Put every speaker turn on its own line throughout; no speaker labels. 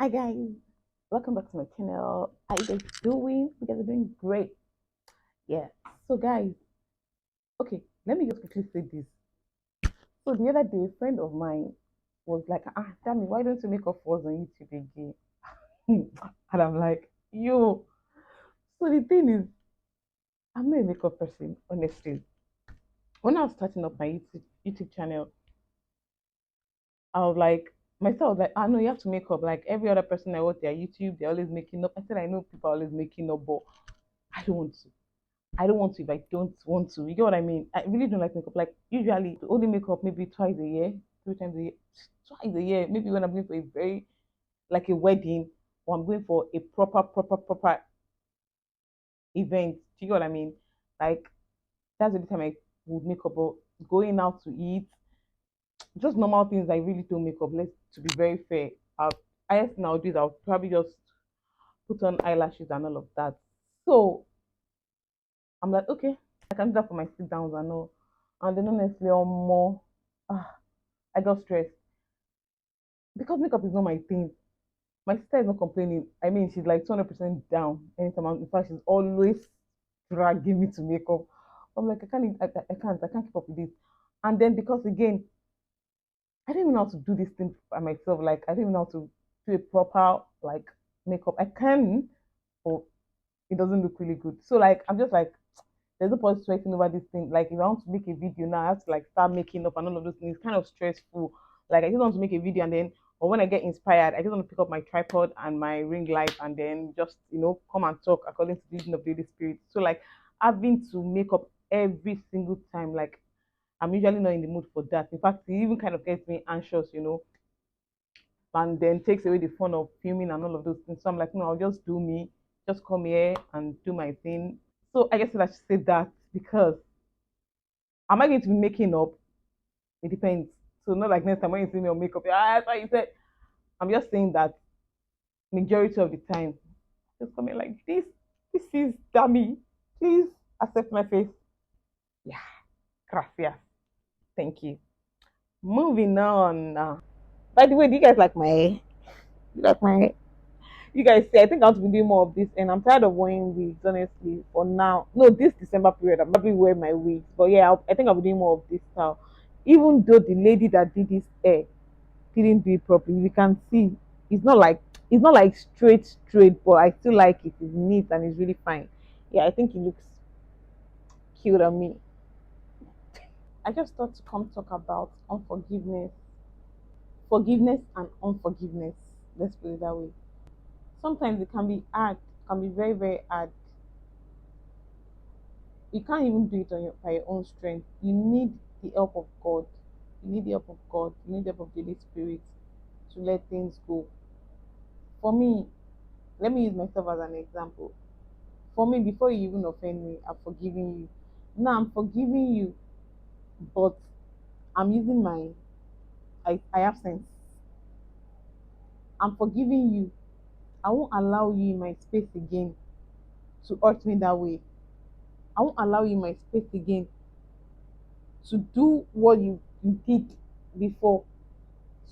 Hi guys, welcome back to my channel. How you guys doing? You guys are doing great. Yeah. So guys, okay, let me just quickly say this. So the other day, a friend of mine was like, Dammy, why don't you make up for us on YouTube again? And I'm like, yo. So the thing is, I'm not a makeup person, honestly. When I was starting up my YouTube channel, I was like, myself, like, I know you have to make up. Like every other person I watch their YouTube, they're always making up. I said, I know people are always making up, but I don't want to. I don't want to if I don't want to. You get what I mean? I really don't like makeup. Like usually I only make up maybe twice a year, 3 times a year, twice a year. Maybe when I'm going for a very like a wedding or I'm going for a proper event. Do you get what I mean? Like that's the only time I would make up. But going out to eat, just normal things I really don't make up. Let's to be very fair. I guess nowadays I'll probably just put on eyelashes and all of that. So I'm like, okay, I can do that for my sit downs and all. And then honestly, or more, I got stressed because makeup is not my thing. My sister is not complaining. I mean, she's like 200% down anytime. In fact, she's always dragging me to makeup. I'm like, I can't keep up with this. And then because again, I don't even know how to do this thing by myself. Like, I don't even know how to do a proper like makeup. I can, but it doesn't look really good. So like, I'm just like, there's no point stressing over this thing. Like if I want to make a video now, I have to like start making up and all of those things. It's kind of stressful. Like I just want to make a video and then or when I get inspired, I just want to pick up my tripod and my ring light and then just, come and talk according to the leading of the Holy Spirit. So like having to make up every single time, like I'm usually not in the mood for that. In fact, it even kind of gets me anxious, and then takes away the fun of filming and all of those things. So I'm like, no, I'll just do me, just come here and do my thing. So I guess I should say that because am I going to be making up? It depends. So not like next time when you see me on makeup, that's why you said. I'm just saying that majority of the time, just coming like this. This is Dammy. Please accept my face. Yeah, gracias. Thank you. Moving on. By the way, do you guys like my hair? You like my hair? You guys say I think I want to be doing more of this, and I'm tired of wearing wigs. Honestly, for now, no, this December period, I'm probably wear my wigs. But yeah, I think I'll be doing more of this style. Even though the lady that did this hair didn't do it properly, you can see it's not like straight, but I still like it. It's neat and it's really fine. Yeah, I think it looks cute on me. I just thought to come talk about unforgiveness, forgiveness and unforgiveness. Let's put it that way. Sometimes it can be hard, can be very, very hard. You can't even do it by your own strength. You need the help of God. You need the help of God. You need the help of the Holy Spirit to let things go. For me, let me use myself as an example. For me, before you even offend me, I've forgiven you. Now I'm forgiving you, but I'm using I have sense. I'm forgiving you. I won't allow you in my space again to hurt me that way. I won't allow you in my space again to do what you did before.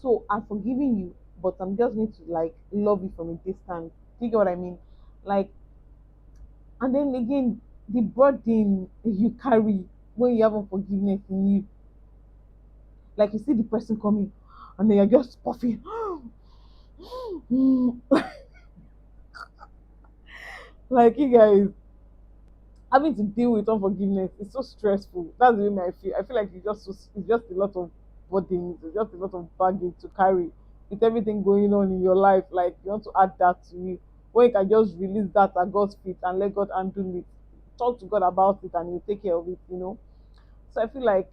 So I'm forgiving you, but I'm just going to like love you from a distance. Do you get what I mean? Like, and then again, the burden you carry when you have unforgiveness in you, like you see the person coming, and then you're just puffing. Like you guys having to deal with unforgiveness is so stressful. That's the way I feel. I feel like it's just a lot of burdens, it's just a lot of baggage to carry with everything going on in your life. Like you want to add that to you when you can just release that at God's feet and let God handle it. Talk to God about it and He'll take care of it. So I feel like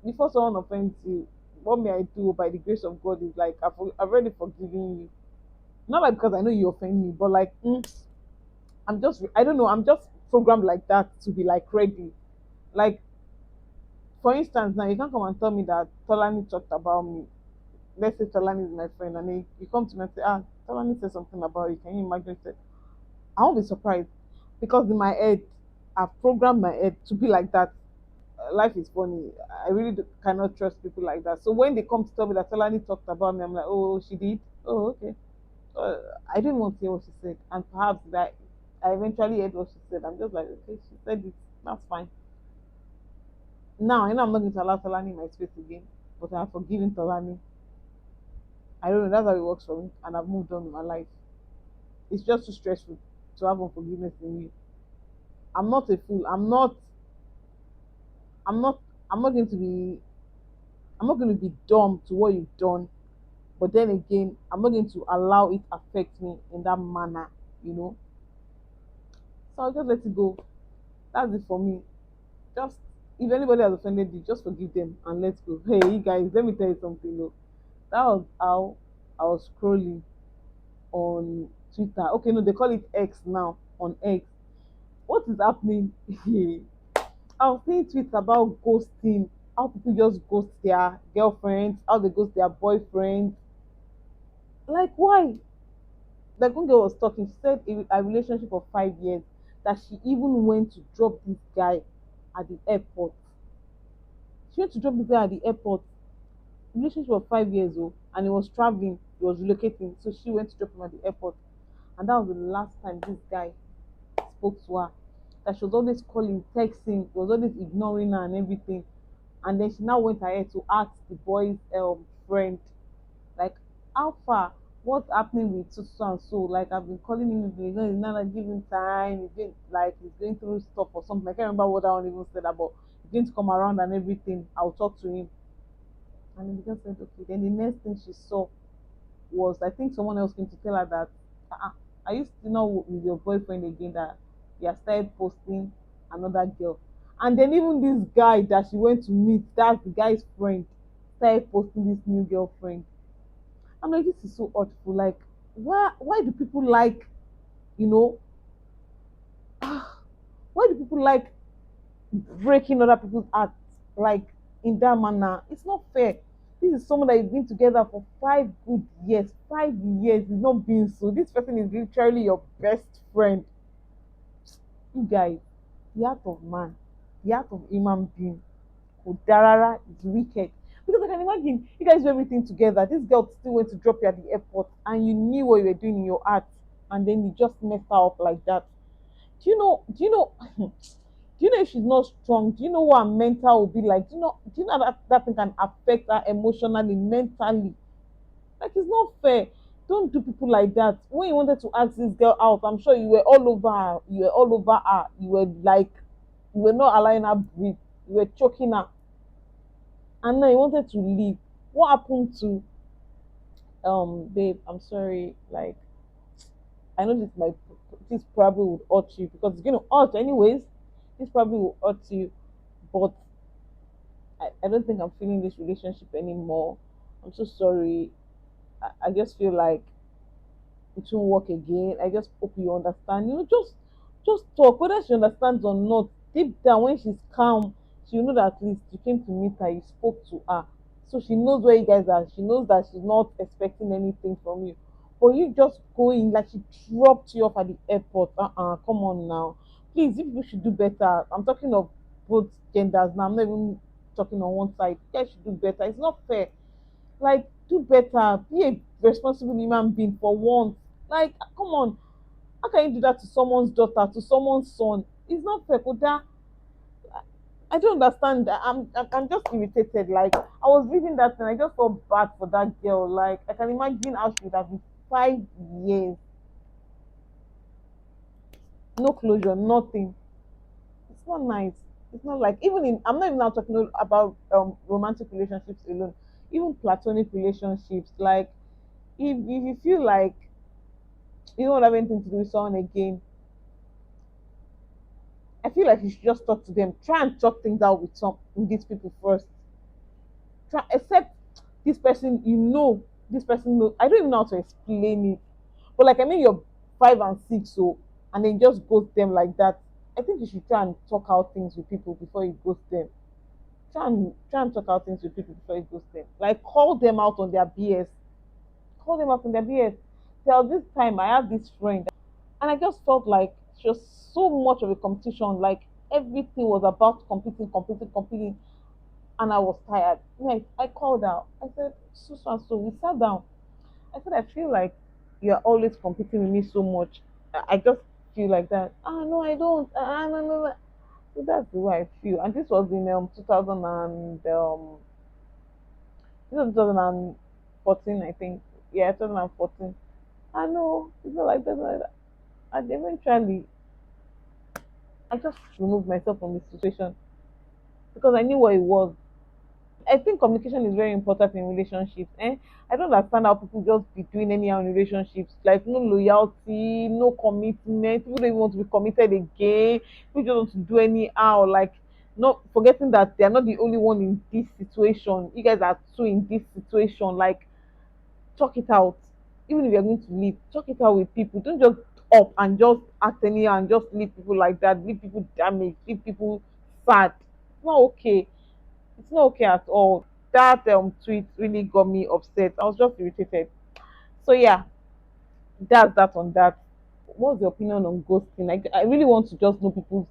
before someone offends you, what may I do by the grace of God is like I've already forgiven you. Not like because I know you offend me, but like I don't know, I'm just programmed like that to be like ready. Like for instance, now you can't come and tell me that Tolani talked about me. Let's say Tolani is my friend, and then you come to me and say, Tolani said something about you. Can you imagine? It? I won't be surprised because in my head, I've programmed my head to be like that. Life is funny. I really cannot trust people like that. So when they come to tell me that Tolani talked about me, I'm like, oh, she did. Oh, okay. uh, I didn't want to hear what she said, and perhaps that I eventually heard what she said. I'm just like, okay, she said it. That's fine. Now I know I'm not going to allow Tolani in my space again, but I'm forgiving Tolani. I don't know. That's how it works for me, and I've moved on with my life. It's just too stressful to have unforgiveness in you. I'm not a fool. I'm not. I'm not going to be. I'm not going to be dumb to what you've done. But then again, I'm not going to allow it affect me in that manner. You know. So I'll just let it go. That's it for me. Just if anybody has offended you, just forgive them and let's go. Hey, you guys, let me tell you something though. That was how I was scrolling on Twitter. Okay, no, they call it X now, on X. What is happening? I was seeing tweets about ghosting, how people just ghost their girlfriends, how they ghost their boyfriends. Like, why? The one girl was talking, she said a relationship of 5 years, that she even went to drop this guy at the airport. She went to drop this guy at the airport. Relationship of 5 years old, and he was traveling, he was relocating, so she went to drop him at the airport. And that was the last time this guy spoke to her. That she was always calling, texting, he was always ignoring her and everything. And then she now went ahead to ask the boy's friend, like, how far, what's happening with so so and so? Like, I've been calling him, he's not like giving time, he's going, like he's going through stuff or something. I can't remember what that one even said about. He's going to come around and everything. I'll talk to him. And then the girl said, okay. Then the next thing she saw was, I think someone else came to tell her that, are you still not with your boyfriend again? That you have started posting another girl. And then even this guy that she went to meet, that's the guy's friend, started posting this new girlfriend. I'm like, this is so hurtful. Like, why do people like, you know, why do people like breaking other people's hearts like in that manner? It's not fair. This is someone that you've been together for 5 good years. 5 years is not being so. This person is literally your best friend. You guys, the heart of man, the heart of human being, Udarara is wicked. Because I can imagine you guys do everything together. This girl still went to drop you at the airport and you knew what you were doing in your heart, and then you just messed her up like that. Do you know do you know if she's not strong? Do you know what her mental will be like? Do you know that thing can affect her emotionally, mentally? Like, it's not fair. Don't do people like that. When you wanted to ask this girl out, I'm sure you were all over her. You were all over her. You were like, you were not allowing her breathe. You were choking her. And now you wanted to leave. What happened to babe? I'm sorry. Like, I know this probably would hurt you because it's gonna hurt anyways. This probably will hurt you, but I don't think I'm feeling this relationship anymore. I'm so sorry. I just feel like it won't work again. I just hope you understand. Just talk. Whether she understands or not, deep down when she's calm, she'll know that at least you came to meet her, you spoke to her. So she knows where you guys are. She knows that she's not expecting anything from you. But you just going like she dropped you off at the airport. Come on now. Please, if you should do better. I'm talking of both genders now. I'm not even talking on one side. You guys should do better. It's not fair. Like, do better. Be a responsible human being for once. Like, come on. How can you do that to someone's daughter, to someone's son? It's not fair. Koda. I don't understand. I'm just irritated. Like, I was reading that and I just felt bad for that girl. Like, I can imagine how she would have been 5 years, no closure, nothing. It's not nice. It's not like, even in, I'm not even now talking about romantic relationships alone. Even platonic relationships. Like, if you feel like you don't have anything to do with someone again, I feel like you should just talk to them. Try and talk things out with these people first. Try, except this person, this person know. I don't even know how to explain it. But like, I mean, you're 5 and 6, so, and then just ghost them like that. I think you should try and talk out things with people before you ghost them. Try and talk out things with people before you ghost them. Like, call them out on their BS. Call them out on their BS. Till this time, I have this friend, and I just felt like it was so much of a competition. Like, everything was about competing, competing, competing, and I was tired. I called out. I said, so so and so. We sat down. I said, I feel like you're always competing with me so much. I just feel like that. Ah, no, I don't. Ah, no, no, no. So that's the way I feel. And this was in 2000 and this was 2014, I think. Yeah, 2014. I know it's not like that. Like that. And eventually, I just removed myself from the situation because I knew what it was. I think communication is very important in relationships. I don't understand how people just be doing anyhow in relationships. Like no loyalty, no commitment. People don't even want to be committed again. People just want to do anyhow. Like not forgetting that they are not the only one in this situation. You guys are two in this situation. Like talk it out. Even if you're going to leave, talk it out with people. Don't just up and just act anyhow and just leave people like that. Leave people damaged. Leave people sad. It's not okay. It's not okay at all. That tweet really got me upset. I was just irritated. So yeah, that's that on that. What's your opinion on ghosting? Like, I really want to just know people's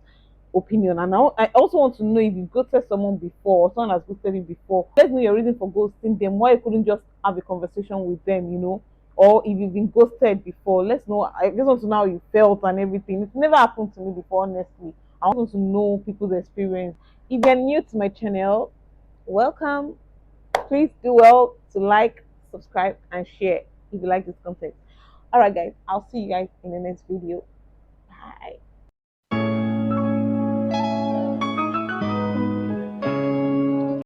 opinion, and I also want to know if you ghosted someone before or someone has ghosted you before. Let's know your reason for ghosting them. Why you couldn't just have a conversation with them, or if you've been ghosted before. Let's know. I just want to know how you felt and everything. It's never happened to me before, honestly. I want to know people's experience. If you're new to my channel, welcome. Please do well to like, subscribe, and share if you like this content. All right, guys, I'll see you guys in the next video. Bye.